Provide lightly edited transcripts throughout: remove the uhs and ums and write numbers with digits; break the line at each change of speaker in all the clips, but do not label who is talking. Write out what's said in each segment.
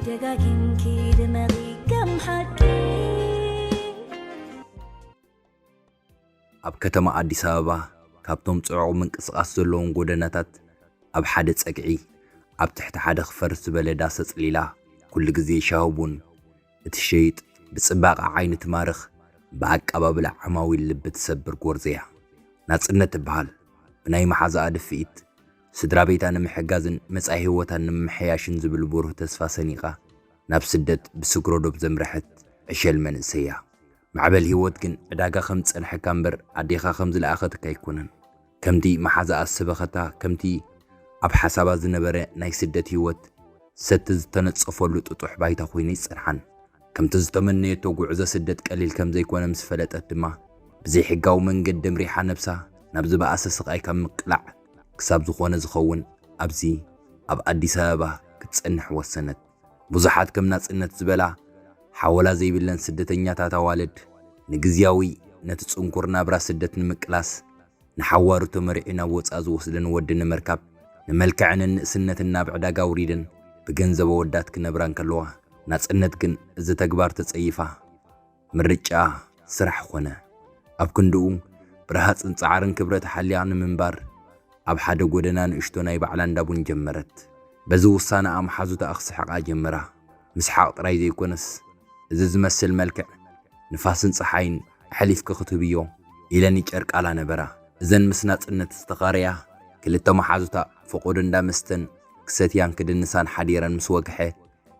ደጋጊምኪ ድመቂ ከም ሓቂ
ኣብ ከተማ ኣዲስ አበባ ካብቶም ጽዑቕ ምንቅስቓስ ዘለዎም ጎደናታት ኣብ ሓደ ጸግዒ ኣብ ትሕቲ ሓደ ክፈርስ ዝበለ ዳስ ጽሊላ ኩሉ ግዜ ሻህቡን እትሸይጥ ብጽባቐ ዓይኒ ትማርኽ ብኣቀባብላ ዓማዊል ልቢ ትሰብር ጎርዘያ ናጽነት ትበሃል ብናይ መሓዛኣ ድፍኢት ስድራ ቤታ ንምሕጋዝን መጻኢ ህይወታን ንምሕያሽን ዝብል ብሩህ ተስፋ ሰኒቓ ናብ ስደት ብስግሮ ዶብ ዘምርሐት ዕሸል መንእሰያ معبل هيوت كن عداقا خمس الحكامبر عديقا خمس الآخاتك يكونن كمتي محازا السبختا كمتي عب حسابا زنبرا ناي سدت هيوت ستز تنتصفولو تطوح بايتا خويني سرحان كمتز تمني توقو عزا سدت قليل كم زي كوانا مسفلت الدما بزي حقاو من قدم ريحا نفسها نبزبا أساسق أي كم مقلع كساب زخوانا زخون أبزي أب أدي سابا كتسنح والسند بزحات كم ناس إنت زبلا حاولا زي بلن سدتنيا تاتوالد نجزياوي نتتصنكر نابرا سدت نمكلاس نحوارو تمرعنا وصاز وسدن ودن مركب نملكعن النسنة النابع داقا وريدن بجنزب ودات كنبران كلوها ناصنت كن إذا تكبار تصيفا مرجع سرح خونا أب كندو برهات انصعارن كبرت حليان منبار أب حدا قدنان اشتوناي بعلان دابون جمرت بزو السانا أم حازو تأخص حقا جمرا مسحاق رايزي كونس إذا زمسل ملكع نفاسن صحين حليف كخطبيو إلى نيجرك على نبرة إذن مسنات إن تستقاريا كلتا محازوتا فقودن دامستن كساتيان كد النسان حديرا مسوقحي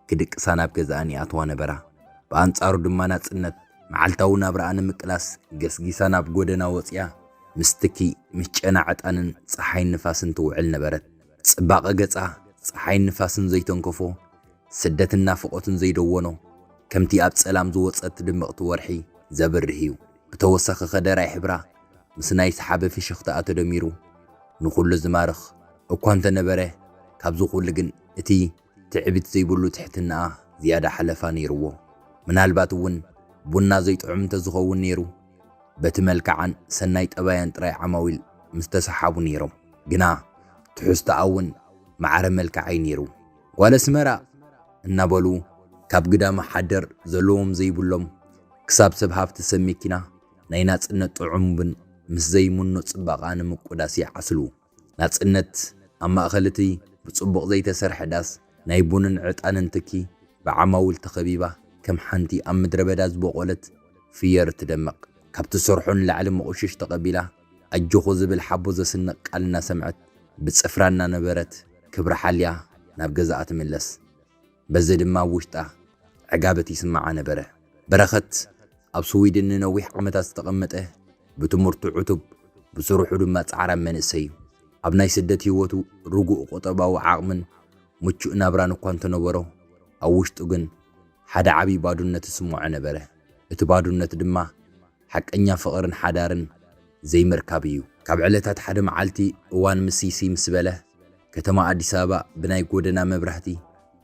كدك ساناب كزاني أطوى نبرة بأنصارو دمانات إنت معالتاو نبرة أنا مكلاس قسقي ساناب قودنا وطيا مستكي مشأنا عطانن صحين نفاسن توعل نبرت صباقا قطع صحين نفاسن زيتون كفو سدتنا فقوتن زيدوونو كمتي أب سلام زوصت دمقت ورحي زبرهيو بتوسخ خدراي حبرا مسناي سحابه في شخطات دميرو نقول زمارخ وكنت نبره كابزو قولجن اتي تعبت زي بلو تحتنا زياده حلفان يرو منالبات ون بنا زيت عمت زخون نيرو بتملكعن سناي طبايان طراي عماويل مستسحابو نيرو جنا تحست اون مع رملكعي نيرو ولا سمرا النبلو كاب قدام حدر زلوم زي بلوم كساب سبهاف تسميكنا ناي ناصنت عمبن مس زي منو صباقان مقداسي عسلو ناصنت اما اخلتي بصبق زي تسرح داس ناي بونن عطانن تكي بعماول تخبيبه كم حنتي ام مدربدا زبقولت فير تدمق كاب تسرحون لعلم مقشش تقبيلا اجخو زبل حبو زسنق قالنا سمعت بصفرانا نبرت كبر حاليا ناب غزات ملس بزد ما وشتا عقابتي سمع نبره برخت اب سويدن نويح عمتا استقمته بتمرت عتب بسروح دما صعرا منسي اب ناي سدت هيوتو رجوع قطباو عقمن مچو نابران كنت نبرو او وشتو گن حدا عبي بادونت سمع نبره اتبادونت دما حقنيا فقرن حدارن زي مركابيو كاب علتات حدا معالتي وان مسيسي مسبله كتما اديس ابا بناي غودنا مبرحتي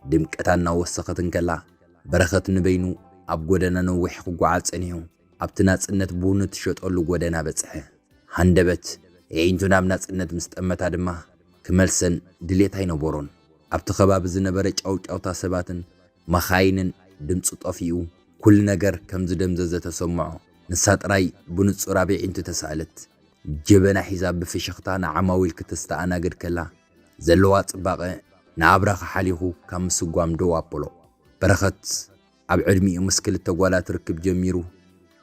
دمقتانا وسختن كلا برخت نبينو اب غودنا نوح قعال صنيو اب تناصنت بونت شطلو غودنا بصحه هندبت يينتو نامناصنت مستمتا دما كملسن دليتاي نبورون اب تخباب زنبره ጫውጫውታ ሰባትን مخاينن ድምጽ طفيو كل ነገር كم زدمزز تسمعو نساطراي بنصورا بينت تسالت جبنا حساب بفشختانا عماويل كتستانا قد كلا زلوا صباقه نابرخ حاليخو كم سقوام دو أبولو برخت أب عدمي مسكل التقوالات ركب جميرو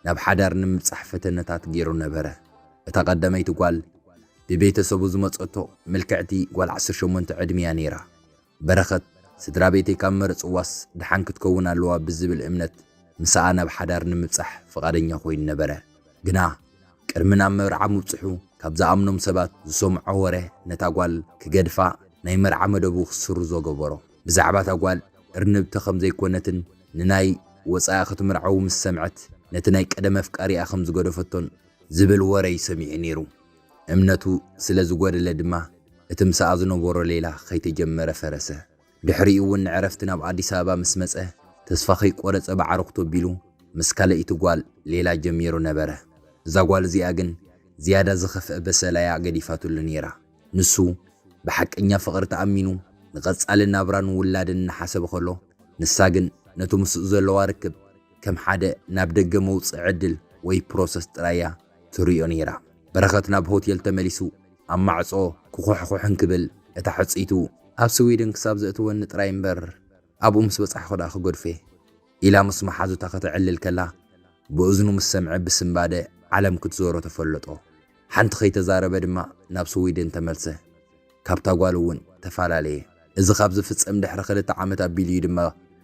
ناب حدار نمتصح فتنتات غيرو نبره اتقدمي تقوال ببيت سبوز مصطو ملكعتي قوال 18 عدمي نيرا برخت سدرا بيتي كامر صواس دحان كتكون الوا بزبل امنت مسانا بحدار نمتصح فقادنيا خوين نبره غنا قرمنا مرعا مبصحو كابزا امنم سبات زسمعو وره نتاقوال كغدفا ناي مرعا مدبو خسرو زو غبرو بزعبا تاقوال ارنب تخم زي كونتن نناي وصايا ختمرعو مسمعت نتناي قدم افقاري اخم زغدفتون زبل وري سميع نيرو امنتو سلا زغودل دما اتمسا ازنو بورو ليلا خيت جمره فرسه دحريون عرفتنا باديس ابا مسمصه تسفخي قرص بعرقتو بيلو مسكاله يتغوال ليلا جميرو نبره زغوال زياغن زياده زخف بسلايا غديفاتو لنيرا نسو بحقኛ فقر تامينو نقصالنا بران ولادن حسب خلو ንሳግን ነቱ ምስኡ ዘለዋ ርክብ ከም ሓደ ናብ ደገ መውፅእ ዕድል ወይ ፕሮሰስ ጥራያ ትሪኦ ነይራ በረኸት ናብ ሆቴል ተመሊሱ ኣብ ማዕጾ ክኹሕኩሕን ክብል እታ ሕፂቱ ኣብ ስዊድን ክሳብ ዘእትወኒ ጥራይ እምበር ኣብኡ ምስ በጻሕ ኸዳ ክጎድፌ ኢላ ምስ መሓዙታ ከተዕልል ከላ ብእዝኑ ምስ ሰምዐ ብስምባደ ዓለም ክትዞሮ ተፈለጦ ሓንቲ ከይተዛረበ ድማ ናብ ስዊድን ተመልሰ ካብታ ጓል እውን ተፈላለየ እዚ ካብ ዝፍጸም ድሕሪ 2 ዓመት ኣቢሉ ድማ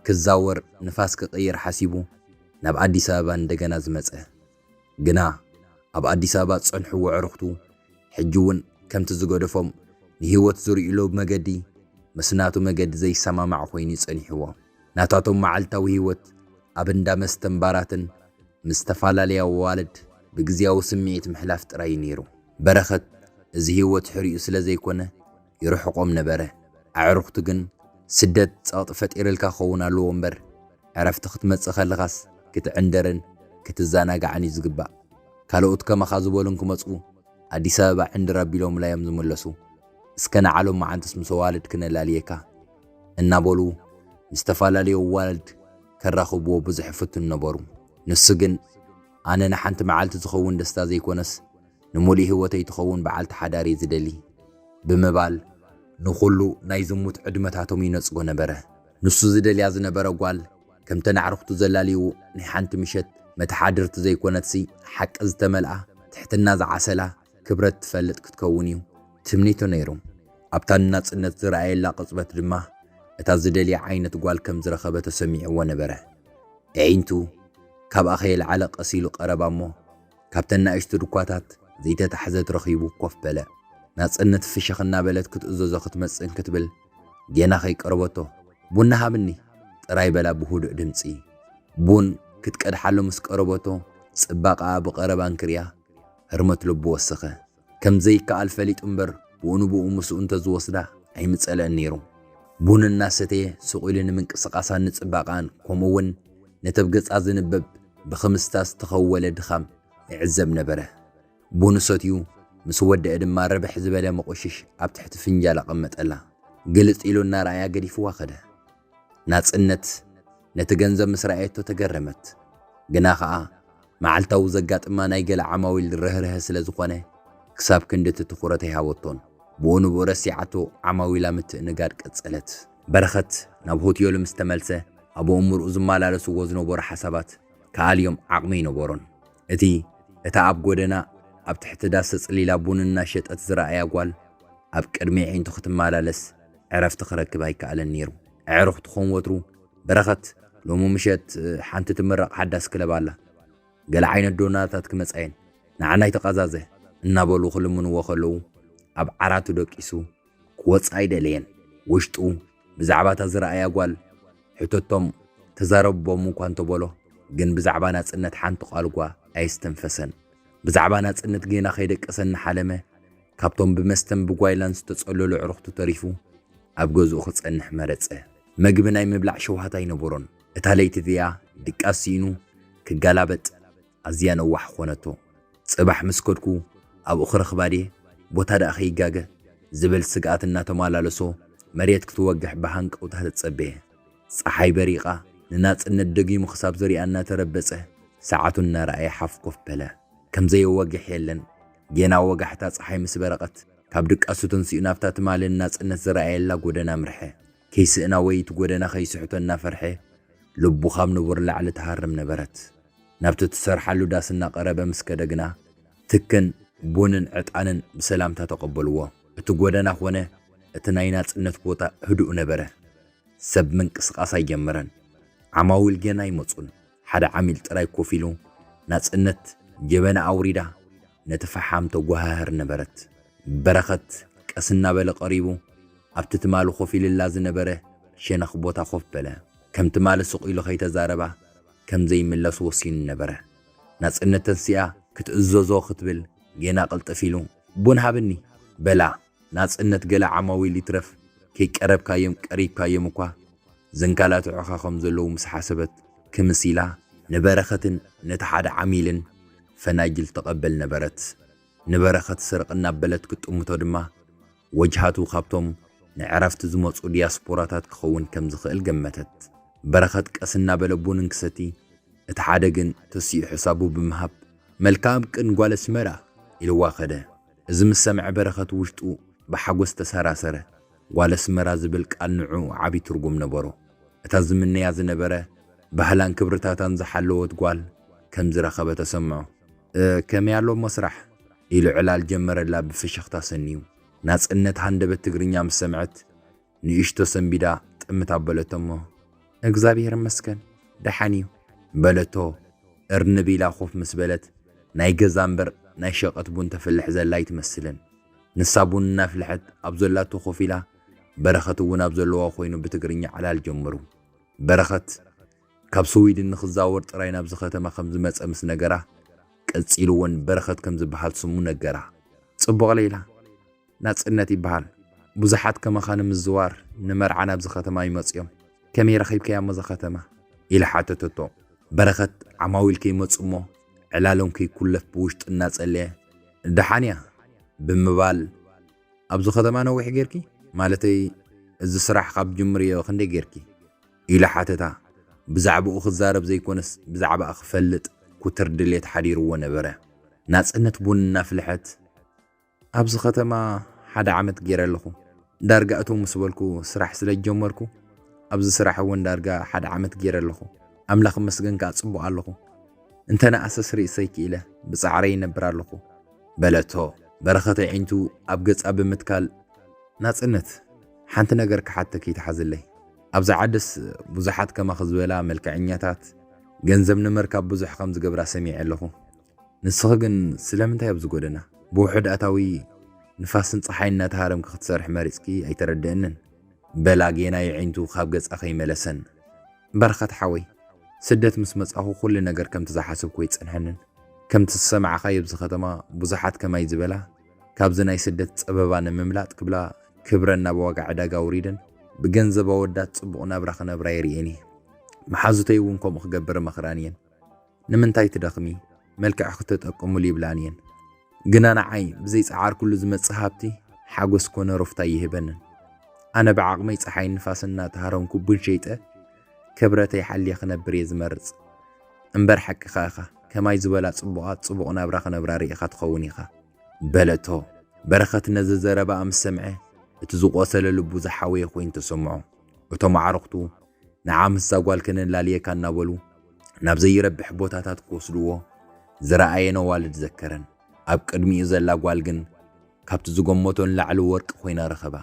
ክዛወር ንፋስ ክቕይር ሓሲቡ ናብ ኣዲስ ኣበባ እንደገና ዝመጸ ግና ኣብ ኣዲስ ኣበባ ጸንሕዎ ዕርኽቱ ሕጂ እውን ከምቲ ዝገደፎም ንህይወት ዝርእሎ መገዲ መስናቱ መገዲ ዘይሰማማዕ ኮይኑ ይጸኒሕዎ ናታቶም መዓልታዊ ህይወት ኣብ እንዳ መስተንባራትን ምስ ተፈላለየ ኣዋልድ ብግዚያዊ ስምዒት ምሕላፍ ጥራይ ነይሩ በረኸት እዚ ህይወት ሕሪኡ ስለ ዘይኮነ ይርሕቆም ነበረ ኣዕርኽቱ ግን ስደት ጸቕጢ ፈጢርልካ ኸውን ኣለዎ እምበር ዕረፍቲ ክትመጽእ ከለኻስ ክትዕንደርን ክትዘናጋዕን እዩ ዝግባእ ካልኦት ከማኻ ዝበሉን ክመጽኡ ኣዲስ ኣበባ ዕንድር ኣቢሎም ላዮም ዝመለሱ እስከ ንዓሎም መዓንትስ ምስ ኣዋልድ ክነላልየካ እናበሉ ምስ ተፈላለዩ ኣዋልድ ከራኽብዎ ብዙሕ ፍቱን ነበሩ ንሱ ግን ኣነ ንሓንቲ መዓልቲ ዝኸውን ደስታ ዘይኮነስ ንሙሉእ ህይወተይ ትኸውን በዓልቲ ሓዳሪ ዝደሊ ብምባል ንኹሉ ናይ ዝሙት ዕድመታቶም ይነጽጎ ነበረ ንሱ ዝደልያ ዝነበረ ጓል ከምተን ኣዕርኽቱ ዘላልዩ ናይ ሓንቲ ምሸት መተሓድርቲ ዘይኮነትሲ ሓቂ ዝተመልኣ ትሕትና ዝዓሰላ ክብረት ትፈልጥ ክትከውን እዩ ትምኒቱ ነይሩ ኣብታ ናጽነት ዝረኣየላ ቅጽበት ድማ እታ ዝደልያ ዓይነት ጓል ከም ዝረኸበ ተሰሚዕዎ ነበረ ዓይንቱ ካብ ኣኸየል ዓለ ቀሲሉ ቀረባ እሞ ካብተን ናእሽቱ ድኳታት ዘይተታሕዘት ረኺቡ ኮፍ በለ ናጽነት ፍሽኽ እናበለት ክትእዘዞ ክትመጽን ክትብል ጌና ኸይቀረበቶ ቡና ሃብኒ ጥራይ በላ ብህዱእ ድምፂ ቡን ክትቀድሓሉ ምስ ቀረበቶ ጽባቓ ብቐረባን ክርያ ህርመት ልቡ ወሰኸ ከም ዘይከኣል ፈሊጡ እምበር ብኡ ምስኡ እንተዝወስዳ ኣይምጸለአን ነይሩ ቡን እናሰተየ ስቑኢሉ ንምንቅስቓሳን ንጽባቓን ከምኡውን ነተብገጻ ዝንበብ ብኽምስታስ ተኸወለ ድኻም ይዕዘብ ነበረ ቡን ሰትዩ ምስ ወደአ ድማ ረብሕ ዝበለ መቆሽሽ ኣብ ትሕቲ ፍንጃል ኣቐመጠላ ግልጽ ኢሉ እናረኣያ ገዲፍዋ ኸደ ናጽነት ነቲ ገንዘብ ምስ ረኣየቶ ተገረመት ግና ኸዓ መዓልታዊ ዘጋጥማ ናይ ገለ ዓማዊል ርህርህ ስለ ዝኾነ ክሳብ ክንድቲ ትኹረት ኣይሃወቶን ብኡ ረሲዓቶ ዓማዊላ ምትእንጋድ ቀጸለት በረኸት ናብ ሆቴሉ ምስ ተመልሰ ኣብ እምርኡ ዝመላለስዎ ዝነበሩ ሓሳባት ከኣልዮም ዓቕሚ ይነበሮን እታ ኣብ ጎደና ኣብ ትሕቲ ዳስ ጽሊላ ቡንና ሸጠት ዝረኣያ ጓል ኣብ ቅድሚ ዓይንቱ ክትመላለስ ዕረፍቲ ክረክብ ኣይከኣለን ነይሩ ኣዕርኽቱ ኾን ወትሩ በረኸት ሎሚ ምሸት ሓንቲ ትምረቕ ሓዳስ ክለብ ኣላ ገለ ዓይነት ዶናታት ክመጻየን ንዓናይ ተቐዛዘ እናበሉ ክልምንዎ ከለዉ ኣብ ዓራቱ ደቂሱ ክወፅእ ኣይደለየን ውሽጡ ብዛዕባታ ዝረኣያ ጓል ሕቶቶም ተዛረቦም እኳ እንተበሎ ግን ብዛዕባ ናጽነት ሓንቲ ቓልጓ ኣይስተንፈሰን ብዛዕባ ናጽነት ጌና ኸይደቀሰን ሓለመ ካብቶም ብመስተን ብጓይላን ዝተጸለሉ ዕርኽቱ ተሪፉ ኣብ ገዝኡ ክጸንሕ መረጸ መግቢ ናይ ምብላዕ ሸውሃት ኣይነበሮን እታ ለይቲ እዚኣ ድቃስ ሲኢኑ ክጋላበጥ ኣዝያ ነዋሕ ኾነቶ ጽባሕ ምስ ከድኩ ኣብኡ ክረኽባዴ ቦታ ዳኣ ኸይጋገ ዝብል ስግኣት እናተመላለሶ መሬት ክትወግሕ ብሃንቀውታ ተጸበየ ፀሓይ በሪቓ ንናጽነት ደጊሙ ክሳብ ዘሪኣ እናተረበጸ ሰዓቱ እናረኣየ ሓፍ ኮፍ በለ ከምዘይወግሕ የለን ጌና ወጋሕታ ፀሓይ ምስ በረቐት ካብ ድቃሱ ተንሲኡ ናብታ ትማሊ ናጽነት ዝረኣየላ ጎደና ምርሐ ከይስእና ወይ እቲ ጎደና ኸይስሕቶ እናፈርሐ ልቡ ካብ ንቡር ላዕሊ ተሃርም ነበረት ናብቲ ትሰርሓሉ ዳስ እናቐረበ ምስ ከደ ግና ትክን ቡንን ዕጣንን ብሰላምታ ተቐበልዎ እቲ ጎደና ኾነ እቲ ናይ ናጽነት ቦታ ህዱእ ነበረ ሰብ ምንቅስቓስ ኣይጀመረን ዓማዊል ጌና ይመጹን ሓደ ዓሚል ጥራይ ኮፍ ኢሉ ናጽነት ጀበና ኣውሪዳ ነቲ ፈሓም ተጓሃር ነበረት በረኸት ቀስና በለ ቀሪቡ ኣብቲ ትማሊ ኮፍ ኢልላ ዝነበረ ሸነኽ ቦታ ኮፍ በለ ከም ትማሊ ስቕ ኢሉ ኸይተዛረባ ከም ዘይምለስ ወሲኑ ነበረ ናጽነት ተንሲኣ ክትእዘዞ ክትብል ጌና ቅልጥፍ ኢሉ ቡን ሃብኒ በላ ናጽነት ገለ ዓማዊል ይትረፍ ከይቀረብካዮም ቀሪብካዮም እኳ ዘንካላትዑኻ ከም ዘለዉ ምስ ሓሰበት ክምስ ኢላ ንበረኸትን ነቲ ሓደ ዓሚልን ፈናጅል ተቐበል ነበረት ንበረኸት ስርቕ እናበለት ክጥምቶ ድማ ወጅሃቱ ካብቶም ንዕረፍቲ ዝመፁ ዲያስፖራታት ክኸውን ከም ዝኽእል ገመተት በረኸት ቀስና በለቡን እንክሰቲ እተሓደግን ተሲኡ ሕሳቡ ብምሃብ መልካም ቅን ጓለ ስመራ ኢልዋ ኸደ እዚ ምስ ሰምዐ በረኸት ውሽጡ ብሓጎስ ተሰራሰረ ጓለ ስመራ ዝብል ቃል ንዑ ዓቢ ትርጉም ነበሮ እታ ዝምነያ ዝነበረ ባህላን ክብርታታን ዝሓለወት ጓል ከም ዝረኸበ ተሰምዖ ከመይ ኣሎ መስራሕ ኢሉ ዕላል ጀመረላ ብፍሽኽታ ሰኒዩ ናጽነት ሃንደበት ትግርኛ ምስ ሰምዐት ንእሽቶ ሰንቢዳ ጥምት ኣበለቶሞ እግዚአብሔር ይመስገን ደሓን እዩ በለቶ እርንብ ኢላ ኾፍ ምስ በለት ናይ ገዛ እምበር ናይ ሸቐጥ ቡን ተፍልሕ ዘላ ይትመስልን ንሳ ቡን እናፍልሐት ኣብ ዘላቶ ኾፍ ኢላ በረኸት እውን ኣብ ዘለዋ ኮይኑ ብትግርኛ ዕላል ጀመሩ በረኸት ካብ ስዊድን ንኽዛወር ጥራይ ናብዚ ከተማ ከም ዝመፀ ምስ ነገራ ቀፂሉ እውን በረኸት ከም ዝበሃል ስሙ ነገራ ጽቡቕ ሌላ ናጽነት ይበሃል ብዙሓት ከመኻን ምዝዋር ንመርዓ ናብዚ ከተማ ይመጽዮም ከመይ ረኺብከያ መዛ ከተማ ኢላ ሓተተቶ በረኸት ዓማዊል ከይመጹ እሞ ዕላሎም ከይኩለፍ ብውሽጢ እናጸለየ ደሓንያ ብምባል ኣብዚ ከተማ ነዊሕ ጌርኪ ማለተይ እዚ ስራሕ ካብ ጅምርዮ ክንደይ ጌርኪ ኢላ ሓተታ ብዛዕባኡ ክዛረብ ዘይኮነስ ብዛዕባኣ ክፈልጥ ኩትር ድሌት ሓዲርዎ ነበረ ናጽነት ቡን እናፍልሐት ኣብዚ ከተማ ሓደ ዓመት ገይረ ኣለኹ ዳርጋ እቶም ምስ በልኩ ስራሕ ስለ ጀመርኩ ኣብዚ ስራሕ እውን ዳርጋ ሓደ ዓመት ገይረ ኣለኹ ኣምላኽ መስገንካ ጽቡቕ ኣለኹ እንተነኣሰ ስርእሰይ ክኢለ ብጻዕረይ ይነብር ኣለኹ በለቶ በረኸት ዓይንቱ ኣብ ገጻ ብምትካል ናጽነት ሓንቲ ነገር ክሓተክ ይተሓዝለይ ኣብዛ ዓደስ ብዙሓት ከማኽ ዝበላ መልክዐኛታት ገንዘብ ንምርካብ ብዙሕ ከም ዝገብራ ሰሚዐ ኣለኹ ንስኺ ግን ስለምንታይ ኣብ ዝጎደና ብውሕድ ኣታዊ ንፋስን ፀሓይ እናተሃረምክ ክትሰርሕ መሪፅኪ ኣይተረድአንን በላ ጌናይ ዓይንቱ ካብ ገጻ ኸይመለሰን በረኸት ሓወይ ስደት ምስ መጻኹ ኩሉ ነገር ከምቲ ዝሓሰብኩ ይጽንሐንን ከምቲ ዝሰማዕኻዮ ኣብዚ ከተማ ብዙሓት ከማይ ዝበላ ካብዚ ናይ ስደት ፀበባ ንምምላጥ ክብላ ክብረና ብዋጋ ዕዳጋ ውሪደን ብገንዘብ ኣወዳት ጽቡቕ ናብራ ክነብራ የርየኒ መሓዙተይ እውን ከምኡ ክገብር መኽራን እየን ንምንታይ ትደኽሚ መልክዕ ክትጠቅሙሉ ይብላን እየን ግና ንዓይ ብዘይ ጸዓር ኩሉ ዝመጽእ ሃብቲ ሓጎስ ኮነ ሮፍታ ይህበንን ኣነ ብዓቕመይ ፀሓይ ንፋስ እናተሃረምኩ ቡን ሸይጠ ክብረተይ ሓልየ ክነብር እየ ዝመርጽ እምበር ሓቂኻ ኢኻ ከማይ ዝበላ ጽቡቓት ጽቡቕ ናብራ ክነብራ ርኢኻ ትኸውን ኢኻ በለቶ በረኸት ነዚ ዘረባ ምስ ሰምዐ እቲ ዝቖሰለ ልቡ ዝሓወየ ኮይኑ ተሰምዖ እቶም ኣዕርኽቱ ንዓምስ ዛጓል ከነላልየካ እናበሉ ናብ ዘይረብሕ ቦታታት ክወስድዎ ዝረኣየነ ዋልድ ዘከረን ኣብ ቅድሚኡ ዘላ ጓል ግን ካብቲ ዝጎመቶን ላዕሊ ወርቂ ኮይና ረኸባ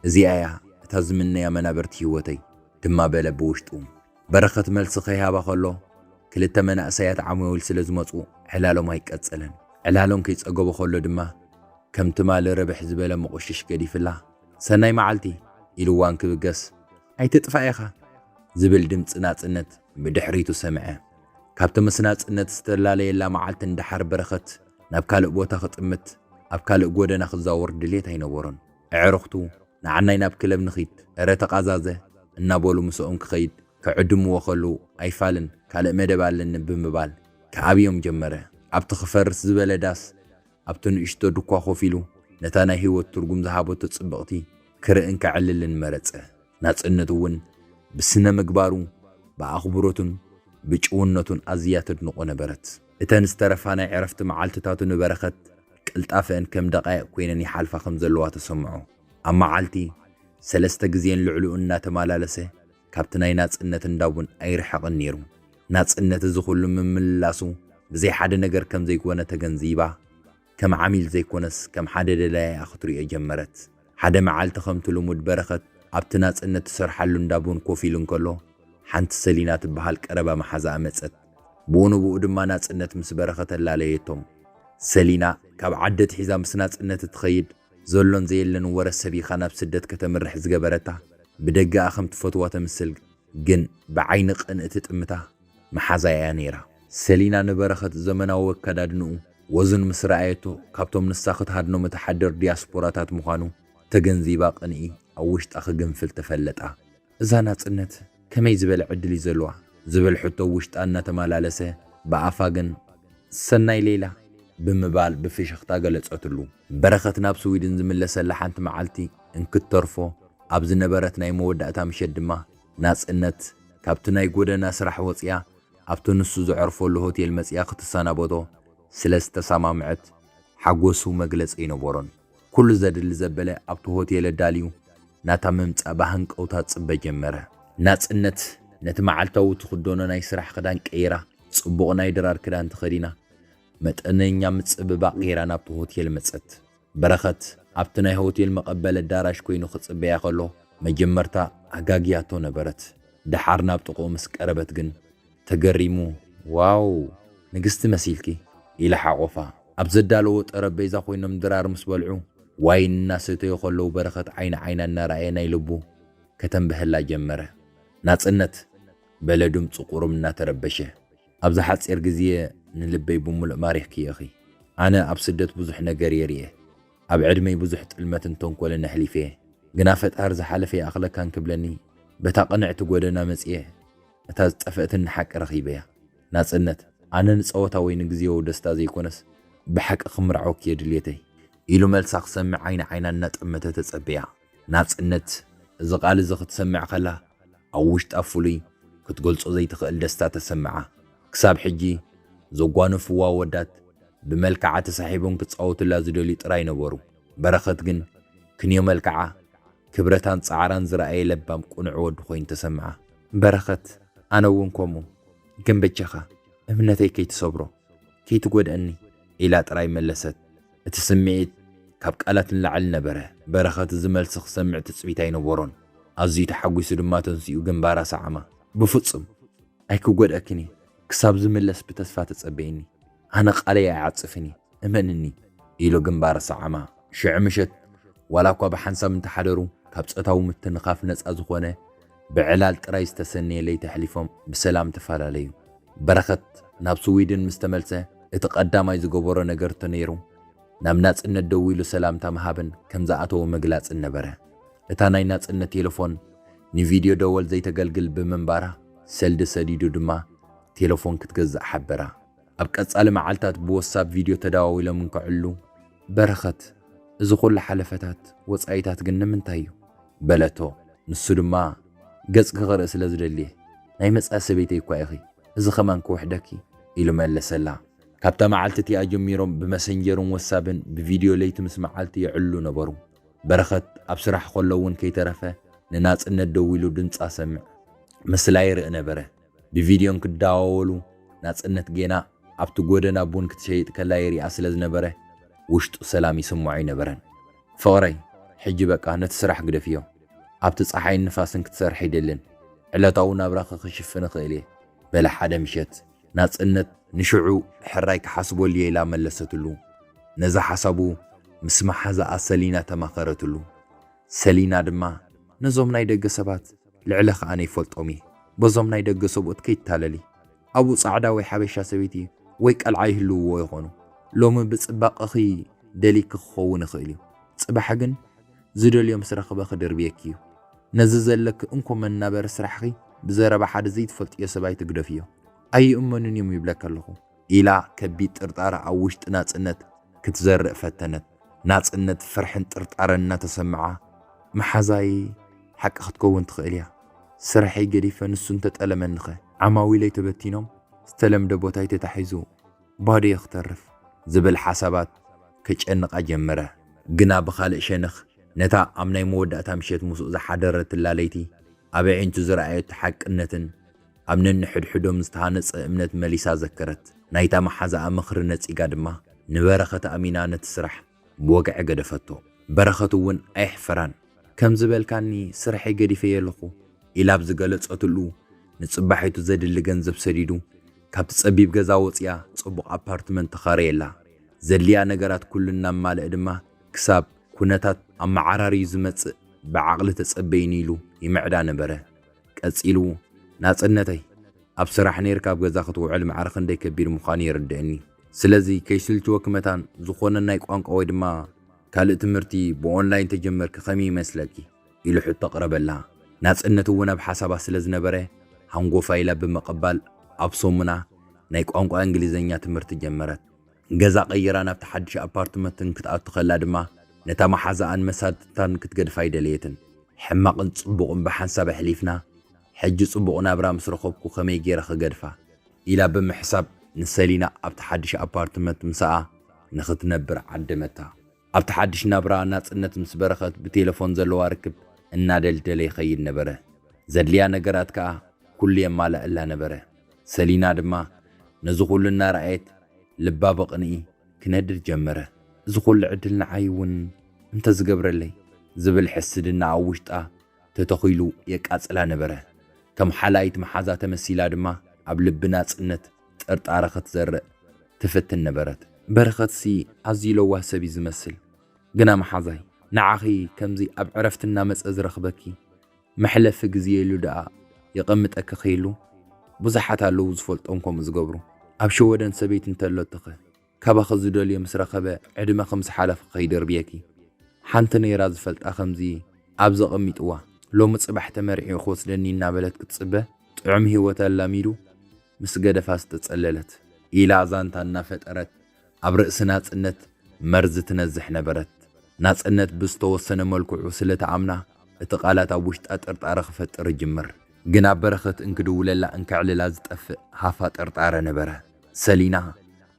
እዚኣ እያ እታ ዝምነያ መናበርቲ ህይወተይ ድማ በለ ብውሽጡ በረኸት መልሲ ኸይሃባ ከሎ ክልተ መናእሰያት ዓማዊል ስለ ዝመፁ ዕላሎም ኣይቀጸለን ዕላሎም ከይጸገቦ ከሎ ድማ ከምቲ ማለ ረብሕ ዝበለ መቆሽሽ ገዲፍላ ሰናይ መዓልቲ ኢልዋን ክብገስ ኣይትጥፋእ ኢኻ ዝብል ድምፂ ናጽነት ብድሕሪቱ ሰምዐ ካብቲ ምስ ናጽነት ዝተላለየላ መዓልቲ እንዳሓር በረኸት ናብ ካልእ ቦታ ክጥምት ኣብ ካልእ ጎደና ክዛወር ድሌት ኣይነበሮን ኣዕርኽቱ ንዓናይ ናብ ክለብ ንኺድ እረ ተቓዛዘ እናበሉ ምስኦም ክኸይድ ክዕድምዎ ከሉ ኣይፋልን ካልእ መደብ ኣለኒ ብምባል ከዓብዮም ጀመረ ኣብቲ ክፈርስ ዝበለ ዳስ ኣብቲ ንእሽቶ ድኳ ኮፍ ኢሉ ነታ ናይ ህይወት ትርጉም ዝሃበቶ ጽብቕቲ ክርእን ክዕልልን መረጸ ናጽነት እውን ብስነ ምግባሩ ብኣኽብሮቱን ብጭውነቱን ኣዝያ ተድንቆ ነበረት እተን ዝተረፋ ናይ ዕረፍቲ መዓልትታቱ ንበረኸት ቅልጣፈን ከም ደቃይቕ ኮይነን ይሓልፋ ከም ዘለዋ ተሰምዖ ኣብ መዓልቲ 3 ግዜን ልዕሊኡ እናተመላለሰ ካብቲ ናይ ናጽነት እንዳቡን ኣይርሐቕን ነይሩ ናጽነት እዚ ኩሉ ምምላሱ ብዘይ ሓደ ነገር ከም ዘይኮነ ተገንዚባ ከም ዓሚል ዘይኮነስ ከም ሓደ ደላያ ክትሪኦ ጀመረት ሓደ መዓልቲ ከምቲ ልሙድ በረኸት ኣብቲ ናጽነት ትሰርሓሉ እንዳቡን ኮፍ ኢሉ እንከሎ ሓንቲ ሰሊና ትበሃል ቀረባ መሓዛ መጸት ብኡንብኡ ድማ ናጽነት ምስ በረኸት ኣላለየቶም ሰሊና ካብ ዓደት ሒዛ ምስ ናጽነት ትኸይድ ዘሎን ዘየለን ወረስ ሰቢኻ ናብ ስደት ከተምርሕ ዝገበረታ ብደጋኣ ከም ትፈትዋ ተምስል ግን ብዓይኒ ቅንእቲ ጥምታ መሓዛ እያ ነይራ ሰሊና ንበረኸት ዘመናዊ ወከዳድንኡ ወዝን ምስ ረኣየቶ ካብቶም ንሳ ክትሃድኖ መተሓደር ዲያስፖራታት ምዃኑ ተገንዚባ ቅንኢ ኣብ ውሽጣ ክግንፍል ተፈለጣ እዛ ናጽነት ከመይ ዝበለ ዕድል እዩ ዘለዋ ዝብል ሕቶ ውሽጣ እናተመላለሰ ብኣፋ ግን ሰናይ ሌላ ብምባል ብፍሽኽታ ገለጸትሉ በረኸት ናብ ስዊድን ዝምለሰላ ሓንቲ መዓልቲ እንክተርፎ ኣብ ዝነበረት ናይ መወዳእታ ምሸት ድማ ናጽነት ካብቲ ናይ ጎደና ስራሕ ወፅያ ኣብቲ ንሱ ዝዕርፈሉ ሆቴል መፅያ ክትሰናበቶ ስለ ዝተሰማምዐት ሓጎሱ መግለፂ ይነበሮን ኩሉ ዘድሊ ዘበለ ኣብቲ ሆቴል ኣዳልዩ ናታ ምምፃእ ባህንቀውታ ጽበ ጀመረ ናጽነት ነቲ መዓልታዊ ትኽደኖ ናይ ስራሕ ክዳን ቀይራ ጽቡቕ ናይ ድራር ክዳን ተኸዲና መጠነኛ ምጽብባቕ ጌራ ናብቲ ሆቴል መጸት በረኸት ኣብቲ ናይ ሆቴል መቐበል ኣዳራሽ ኮይኑ ክጽበያ ከሎ መጀመርታ ኣጋጊያቶ ነበረት ድሓር ናብ ጥቕኡ ምስ ቀረበት ግን ተገሪሙ ዋው ንግስቲ መሲልኪ ኢላ ሓቆፋ ኣብ ዘዳለዎ ጠረጴዛ ኮይኖም ድራር ምስ በልዑ ዋይን እናሰተዩ ከለዉ በረኸት ዓይና እናረኣየ ናይ ልቡ ከተንብህላ ጀመረ ናጽነት በለ ድምፁ ቁሩም እናተረበሸ ኣብዛ ሓፂር ግዜ ንልበይ ብምሉእ ማሪኽኪ እኺ ኣነ ኣብ ስደት ብዙሕ ነገር የርየ ኣብ ዕድመይ ብዙሕ ጥልመትን ተንኮልን ኣሕሊፈ ግና ፈጣሪ ዝሓለፈ ኣኽለካን ክብለኒ በታ ቅንዕቲ ጎደና መፅየ እታ ዝጠፍአትን ሓቂ ረኺበያ ናጽነት ኣነ ንፀወታ ወይ ንግዜው ደስታ ዘይኮነስ ብሓቂ ክምርዖክ የድልየተይ ኢሉ መልሳ ክሰምዕ ዓይና እናጠመተ ተጸበያ ናጽነት እዚ ቃል እዚ ክትሰምዕ ከላ ኣብ ውሽጣ ፍሉይ ክትገልጾ ዘይትኽእል ደስታ ተሰምዓ ክሳብ ሕጂ ዘጓነፍዋ ወዳት ብመልክዓ ተሳሒቦም ክጻወቱላ ዝደልዩ ጥራይ ነበሩ በረኸት ግን ክንዮ መልክዓ ክብረታን ጻዕራን ዝረኣየ ለባም ቁኑዕ ወዲ ኮይኑ ተሰምዓ በረኸት ኣነ እውን ከምኡ ግን በቸኻ እምነተይ ከይትሰብሮ ከይትጎድአኒ ኢላ ጥራይ መለሰት እቲ ስምዒት ካብ ቃላት ንላዕሊ ነበረ በረኸት ዝመልሲ ክሰምዕ ትጽቢት ኣይነበሮን ኣዝዩ ተሓጒሱ ድማ ተንስኡ ግንባራ ሰዓማ ብፍጹም ኣይክጎድአክኒ ክሳብ ዝምለስ ብተስፋ ተጸበየኒ ኣነ ቃለይ ኣይዓጽፍኒ እመንኒ ኢሉ ግንባራ ሰዓማ ሽዑ ምሸት ዋላ እኳ ብሓንሳብ እንተሓደሩ ካብ ጾታዊ ምትንኻፍ ነፃ ዝኾነ ብዕላል ጥራይ ዝተሰነየ ለይቲ ኣሕሊፎም ብሰላም ተፈላለዩ በረኸት ናብ ስዊድን ምስ ተመልሰ እቲ ቀዳማይ ዝገበሮ ነገር ተነይሩ ናብ ናጽነት ደው ኢሉ ሰላምታ መሃብን ከም ዝኣተወ ምግላጽን ነበረ እታ ናይ ናጽነት ቴሌፎን ንቪድዮ ደወል ዘይተገልግል ብምንባራ ሰልዲ ሰዲዱ ድማ ቴሌፎን ክትገዛእ ሓበራ ኣብ ቀጻሊ መዓልታት ብወሳብ ቪድዮ ተደዋዊሎም እንክዕሉ በረኸት እዚ ኩሉ ሓለፈታት ወጻኢታት ግን ንምንታይ እዩ በለቶ ንሱ ድማ ገጽ ክኽርኢ ስለ ዝደልየ ናይ መጻእ ሰበይተይ እኳ ኢኺ እዚ ኸማን ክውሕደኪ ኢሉ መለሰላ ካብታ መዓልቲ እቲኣ ጀሚሮም ብመሰንጀርን ወሳብን ብቪድዮ ለይቲ ምስ መዓልቲ የዕሉ ነበሩ በረኸት ኣብ ስራሕ ከሎ እውን ከይተረፈ ንናጽነት ደው ኢሉ ድምፃ ሰምዕ ምስላ ይርኢ ነበረ ብቪድዮን ክዳዋወሉ ናጽነት ጌና ኣብቲ ጎደና ቡን ክትሸይጥ ከላ የሪኣ ስለ ዝነበረ ውሽጡ ሰላም ይስምዖ ኣይነበረን ፍቕረይ ሕጂ በቃ ነቲ ስራሕ ግደፍዮ ኣብቲ ፀሓይን ንፋስን ክትሰርሕ ይደልን ዕለታዊ ናብራ ክሽፍን እኽእል እየ በለ ሓደ ምሸት ናጽነት ንሽዑ ሕራይ ክሓስበሉ ኢላ መለሰትሉ ነዛ ሓሳቡ ምስ መሓዛኣ ሰሊና ተማኸረትሉ ሰሊና ድማ ነዞም ናይ ደገ ሰባት ልዕሊ ኸኣነ ይፈልጦም እየ በዞም ናይ ደገ ሰብኡት ከይትታለሊ ኣብኡ ጻዕዳ ወይ ሓበሻ ሰበይቲ ወይ ቀልዓ ይህልውዎ ይኾኑ ሎሚ ብጽባቐኺ ደሊክ ክኸውን ይኽእል እዩ ጽባሕ ግን ዝደልዮም ስረኽበ ክድርብየክ እዩ ነዚ ዘለክ እንኮ መናበረ ስራሕኺ ብዘረባ ሓደ ዘይትፈልጥዮ ሰብኣይ ትግደፍዮ ኣይእመኑን እዮም ይብለካ ኣለኹ ኢላ ከቢድ ጥርጣረ ኣብ ውሽጢ ናጽነት ክትዘርእ ፈተነት ናጽነት ፍርሕን ጥርጣረን እናተሰምዓ መሓዛይ ሓቂ ክትከውን ትኽእል እያ ስራሐይ ገዲፈ ንሱ እንተጠለመንኸ ዓማዊለይ ተበቲኖም ዝተለምደ ቦታይ ተታሒዙ ባድየ ክተርፍ ዝብል ሓሳባት ከጨንቃ ጀመረ ግና ብኻልእ ሸነኽ ነታ ኣብ ናይ መወዳእታ ምሸት ምስኡ ዝሓደረትላ ለይቲ ኣብ ዒንቱ ዝረኣየት ሓቅነትን ኣብ ነንሕድሕዶም ዝተሃነፀ እምነት መሊሳ ዘከረት ናይታ መሓዛኣ ምኽሪ ነፂጋ ድማ ንበረኸት ኣሚና ነቲ ስራሕ ብወግዒ ገደፈቶ በረኸት እውን ኣይሕፈራን ከም ዝበልካኒ ስራሐይ ገዲፈየ ኣለኹ ኢላ ብዝገለጸትሉ ንጽባሒቱ ዘድሊ ገንዘብ ሰዲዱ ካብቲ ጸቢብ ገዛ ወፅያ ጽቡቕ ኣፓርትመንት ተኻረየላ ዘድልያ ነገራት ኩሉ እናማልአ ድማ ክሳብ ኩነታት ኣብ መዓራርዩ ዝመጽእ ብዓቕሊ ተጸበይኒ ኢሉ ይምዕዳ ነበረ ቀጺሉ ናጽነተይ ኣብ ስራሕ ነይርካ ኣብ ገዛ ክትውዕል መዓር ክንደይ ከቢድ ምዃኑ ይርድአኒ ስለዚ ከይስልችወ ክመታን ዝኾነ ናይ ቋንቋ ወይ ድማ ካልእ ትምህርቲ ብኦንላይን ተጀመርክ ከመይ ይመስለኪ ኢሉ ሕቶ ኣቕረበላ ናጽነት እውን ኣብ ሓሳባ ስለ ዝነበረ ሃንጎፋ ኢላ ብምቕባል ኣብ ሶሙና ናይ ቋንቋ እንግሊዝኛ ትምህርቲ ጀመረት ገዛ ቀይራ ናብቲ ሓድሽ ኣፓርትመንትን ክትኣቱ ከላ ድማ ነታ መሓዛኣን መሳድታን ክትገድፋ ኣይደልየትን ሕማቕን ጽቡቕን ብሓንሳብ ኣሕሊፍና حج صبغ نابرا مسرخوبكو خمي جيرا خجدفا إلى بمحساب نسالينا أبتحدش أبارتمنت مساء نخت نبر عدمتا أبتحدش نابرا ناس إنت مسبرخت بتليفون زلوا ركب النادل تلي خيد نبره زدليا نجرات كا كل يوم مالا إلا نبره سالينا دما نزغول لنا رأيت لبابقني كندر جمره زغول عدلنا عيون انت زقبر لي زبل حسدنا عوشتا تتخيلو يكاسلا نبره كم حلايت محازا تمسيلا دما عبلبنا صنت ترطارخت زر تفتن نبرت برخت سي عزيلو واسبي زمسل قنا محازاي نعخي كمزي اب عرفتنا مس ازرخبكي محلف غزيلو دا يقمت اكخيلو بزحات علو زفلطونكم زغبرو اب شودن سبيت انتلطخ كبا خزدل يمسرخبه عدمه 5 حلف خيدر بيكي حنت نيرا زفلط اخمزي اب زقميطوا لو مصبح تمرعي خوس لني نابلت كتصبه طعم هيوت اللاميدو مسجد فاست تصللت إلى زانتا نفترت أبرئسنا صنت مرز تنزح نبرت ناس صنت بستوسن ملكو سلت عمنا اتقالات أبوشت أترطار خفت رجمر جنا برخت انكدو للا انكعل لاز تطفئ هافات ارطار نبره سلينا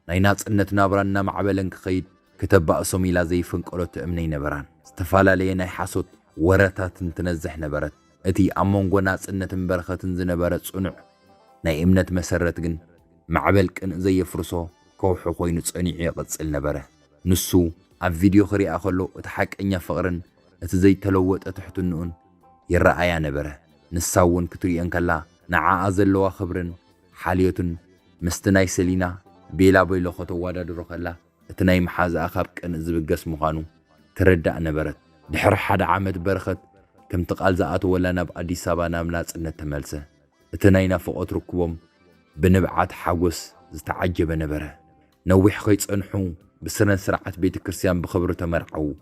ناي ناس صنت نابرنا معبلن خيد كتب أسومي لا زي فنقلت امني نبران استفالا لي ناي حسوت ورتات تنزح نبرت اتي امونغو ناس صنت برخت زنبرت صنع ناي امنت مسرت جن معبل كن زي فرصو كوحو خوينو صنيع يقصل نبره نسو اب فيديو خري اخلو اتحقنيا فقرن اتزي تلوت اتحتنون يرأيا نبره نساون كتريان كلا نعا ازلوا خبرن حاليتن مستناي سلينا بيلا بيلو خطو وادادرو خلا اتناي محاز اخاب كن زبقس مخانو تردأ نبرت دحر حد عامد برخت كم تقال زاعت ولا ناب اديس ابا نامناص نتملسه اتناينا فوقت ركبهم بنبعات حاوس زتعجب نبره نوح خي صنحو بسنن سرعت بيت كريستيان بخبر تمرعو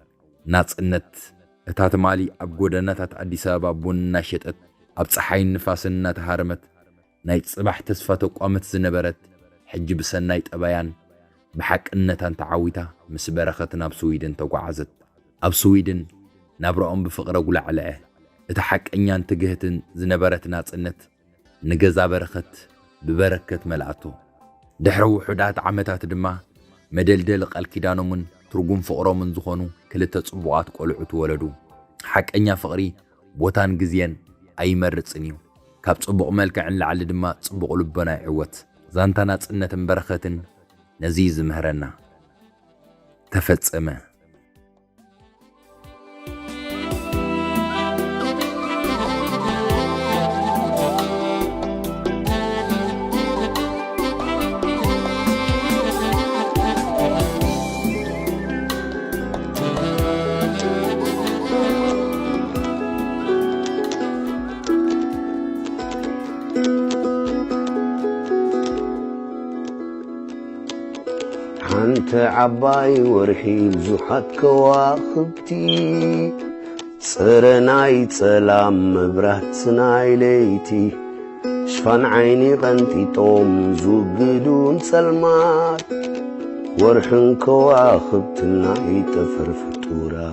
ناصنت اتات مالي اب غودنات اديس ابا بون نشطت اب صحاي نفاسنا تهارمت ناي صباح تسفه تقامت زنبرت حج بسناي طبيان بحقنتان تعاويتا مس برختنا بسويدن تقعزت اب سويدن نابرኦም بفقره غلعله اتحقنيان تجهتن زنبرت ناصنت نجزا برخت ببركت ملعتو دحرو حدات عمتات دما مدلدل قال كيدانومن ترغم فقرومن زخونو كلته صبوات قلعت ولدو حقنيا فقري بوتان غزيان ايمرصنيو كاب صبق ملكعن لعل دما صبق لبنا عوت زانتنا صنتن برختن نزيز مهرنا تفصمه
أنت عباي ورحي بزحات كواخبتي صرناي سلام مبرهتناي ليتي شفان عيني غنتي طوم زوجدون سلمات ورحن كواخبتناي تفرفتورا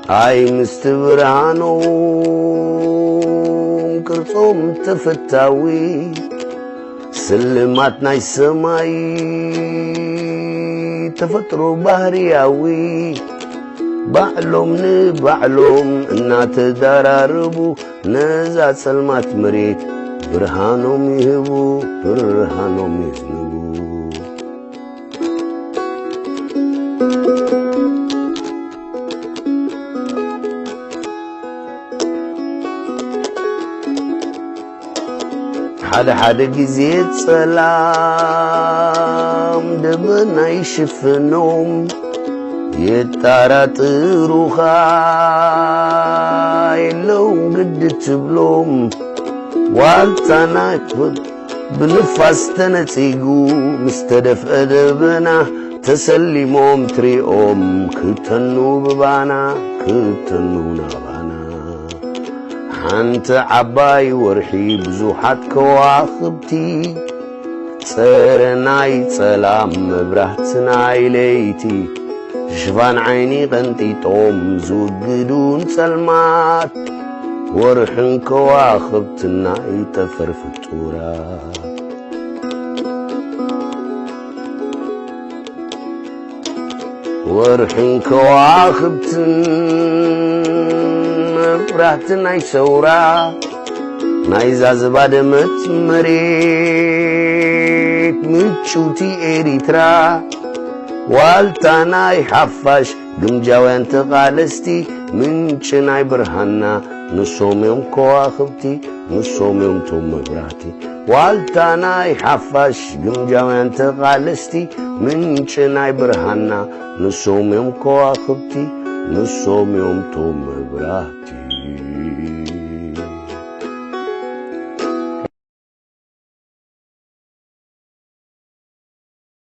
أي مستبرانو كرتم تفتاوي سلمات ناي سماي تفترو بحرياوي بعلوم نبعلوم انات داراربو نزا سلمات مريت برهانوم يهبو برهانوم يزنبو حد جزيت سلام دبنا يشفنوم يتارطرو خايلو قد تبلوم والتناك بنفاس تنتيقو مستدف أدبنا تسلموم تريوم كتنو ببانا كتنو نابانا أنت عباي ورحي بزوحات كواخبتي صرناي سلام مبرهتناي ليتي شفان عيني قنطيطهم زوجدون سلمات ورحن كواخبتنا يتفر فطورات ورحن كواخبتنا فرحتنا يسورا نايزا زبادمت مريت متشوتي إريترا والتاناي حفاش قمجاوين تقالستي من شناي برهانا نصوم يوم كواخبتي نصوم يوم توم مبراتي والتاناي حفاش قمجاوين تقالستي من شناي برهانا نصوم يوم كواخبتي نصوم يوم توم مبراتي